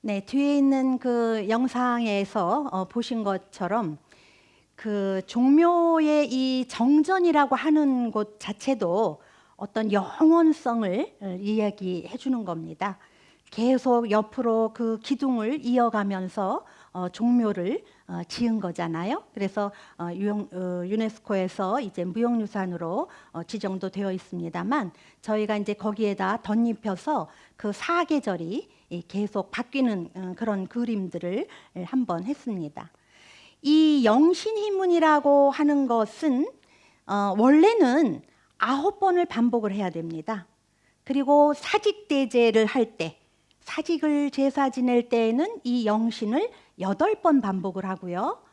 네, 뒤에 있는 그 영상에서 보신 것처럼 그 종묘의 이 정전이라고 하는 곳 자체도 어떤 영원성을 이야기해 주는 겁니다. 계속 옆으로 그 기둥을 이어가면서 종묘를 지은 거잖아요. 그래서 유네스코에서 이제 무형유산으로 지정도 되어 있습니다만 저희가 이제 거기에다 덧입혀서 그 사계절이 계속 바뀌는 그런 그림들을 한번 했습니다. 이 영신희문이라고 하는 것은 원래는 9번을 반복을 해야 됩니다. 그리고 사직대제를 할 때, 사직을 제사 지낼 때에는 이 영신을 8번 반복을 하고요.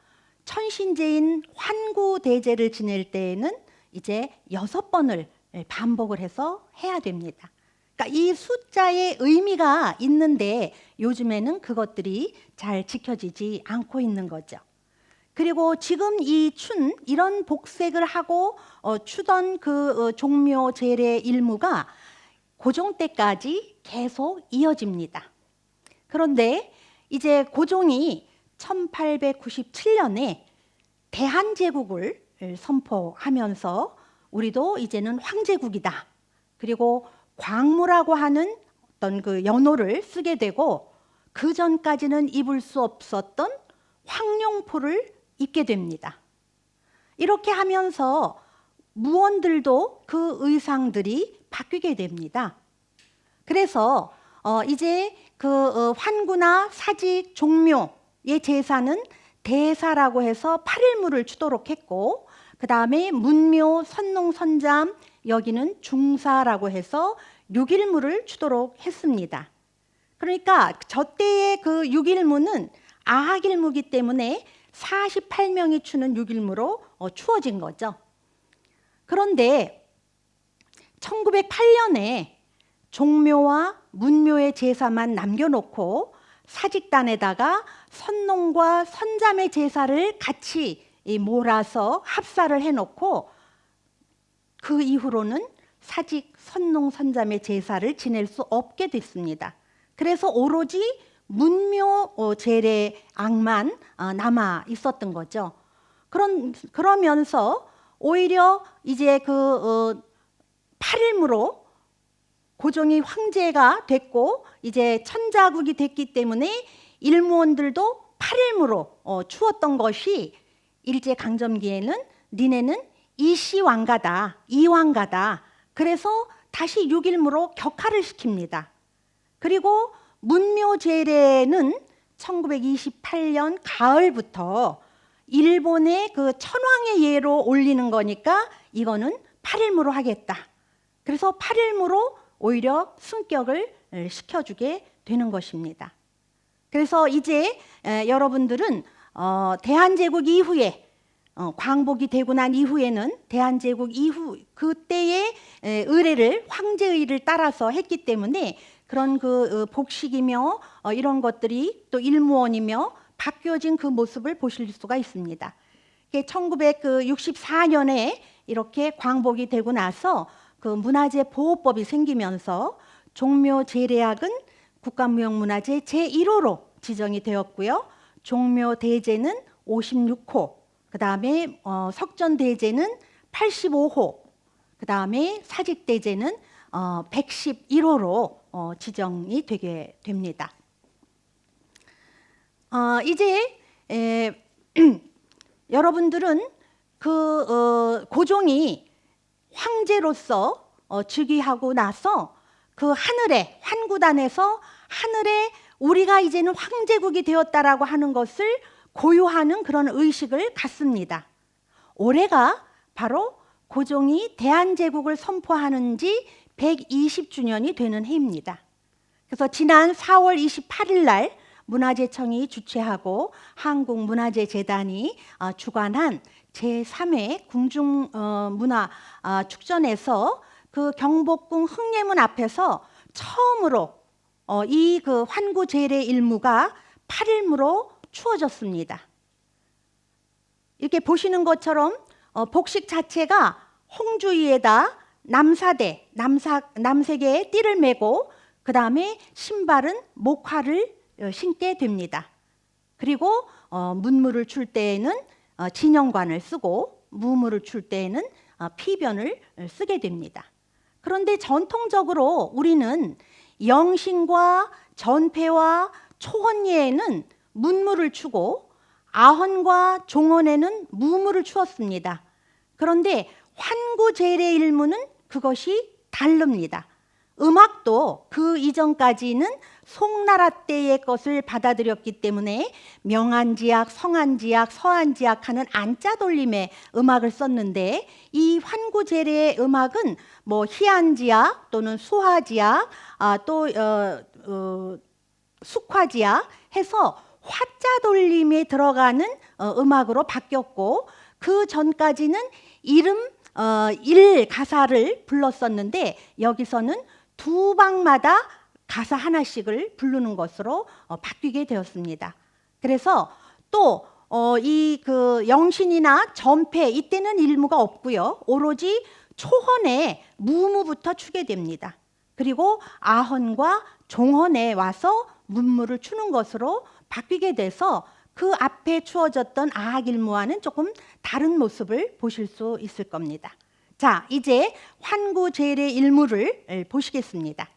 천신제인 환구대제를 지낼 때에는 이제 6번을 반복을 해서 해야 됩니다. 그러니까 이 숫자의 의미가 있는데 요즘에는 그것들이 잘 지켜지지 않고 있는 거죠. 그리고 지금 이런 복색을 하고 추던 그 종묘 제례 일무가 고종 때까지 계속 이어집니다. 그런데 이제 고종이 1897년에 대한제국을 선포하면서 우리도 이제는 황제국이다. 그리고 광무라고 하는 어떤 그 연호를 쓰게 되고 그 전까지는 입을 수 없었던 황룡포를 입게 됩니다. 이렇게 하면서 무원들도 그 의상들이 바뀌게 됩니다. 그래서 이제 그 환구나 사직, 종묘의 제사는 대사라고 해서 8일무를 추도록 했고 그 다음에 문묘, 선농, 선잠 여기는 중사라고 해서 6일무를 추도록 했습니다. 그러니까 저 때의 그 6일무는 아학일무기 때문에 48명이 추는 6일무로 추어진 거죠. 그런데 1908년에 종묘와 문묘의 제사만 남겨놓고 사직단에다가 선농과 선잠의 제사를 같이 몰아서 합사를 해놓고 그 이후로는 사직, 선농, 선잠의 제사를 지낼 수 없게 됐습니다. 그래서 오로지 문묘 제례악만 남아 있었던 거죠. 그러면서 오히려 이제 그 8일무로 고종이 황제가 됐고 이제 천자국이 됐기 때문에 일무원들도 8일무로 추었던 것이 일제강점기에는 니네는 이시왕가다, 이왕가다. 그래서 다시 6일무로 격하를 시킵니다. 그리고 문묘제례는 1928년 가을부터 일본의 그 천황의 예로 올리는 거니까 이거는 8일무로 하겠다. 그래서 8일무로 오히려 승격을 시켜주게 되는 것입니다. 그래서 이제 여러분들은 대한제국 이후에 광복이 되고 난 이후에는 대한제국 이후 그때의 의례를 황제의를 따라서 했기 때문에 그런 그 복식이며 이런 것들이 또 일무원이며 바뀌어진 그 모습을 보실 수가 있습니다. 1964년에 이렇게 광복이 되고 나서 그 문화재 보호법이 생기면서 종묘 제례악은 국가무형문화재 제1호로 지정이 되었고요. 종묘 대제는 56호, 그 다음에 석전 대제는 85호, 그 다음에 사직 대제는 111호로 지정이 되게 됩니다. 이제 여러분들은 그 고종이 황제로서 즉위하고 나서 그 하늘에 환구단에서 하늘에 우리가 이제는 황제국이 되었다라고 하는 것을 고요하는 그런 의식을 갖습니다. 올해가 바로 고종이 대한제국을 선포하는 지 120주년이 되는 해입니다. 그래서 지난 4월 28일 날 문화재청이 주최하고 한국문화재재단이 주관한 제3회 궁중문화축전에서 그 경복궁 흥례문 앞에서 처음으로 이 그 환구제례 일무가 8일무로 추어졌습니다. 이렇게 보시는 것처럼 복식 자체가 홍주 위에다 남색의 띠를 메고 그 다음에 신발은 목화를 신게 됩니다. 그리고 문물을 출 때에는 진영관을 쓰고 무물을 출 때에는 피변을 쓰게 됩니다. 그런데 전통적으로 우리는 영신과 전패와 초헌예에는 문물을 추고 아헌과 종헌에는 무물을 추었습니다. 그런데 환구제례일무는 그것이 다릅니다. 음악도 그 이전까지는 송나라 때의 것을 받아들였기 때문에 명안지악, 성안지악, 서안지악 하는 안자 돌림의 음악을 썼는데 이 환구제례의 음악은 뭐 희안지악 또는 수화지악 또 숙화지악 해서 화자 돌림에 들어가는 음악으로 바뀌었고 그 전까지는 일 가사를 불렀었는데 여기서는 두 방마다 가사 하나씩을 부르는 것으로 바뀌게 되었습니다. 그래서 또 이 그 영신이나 전패 이때는 일무가 없고요. 오로지 초헌에 무무부터 추게 됩니다. 그리고 아헌과 종헌에 와서 문무를 추는 것으로 바뀌게 돼서 그 앞에 추어졌던 아학일무와는 조금 다른 모습을 보실 수 있을 겁니다. 자, 이제 환구제례 일무를 보시겠습니다.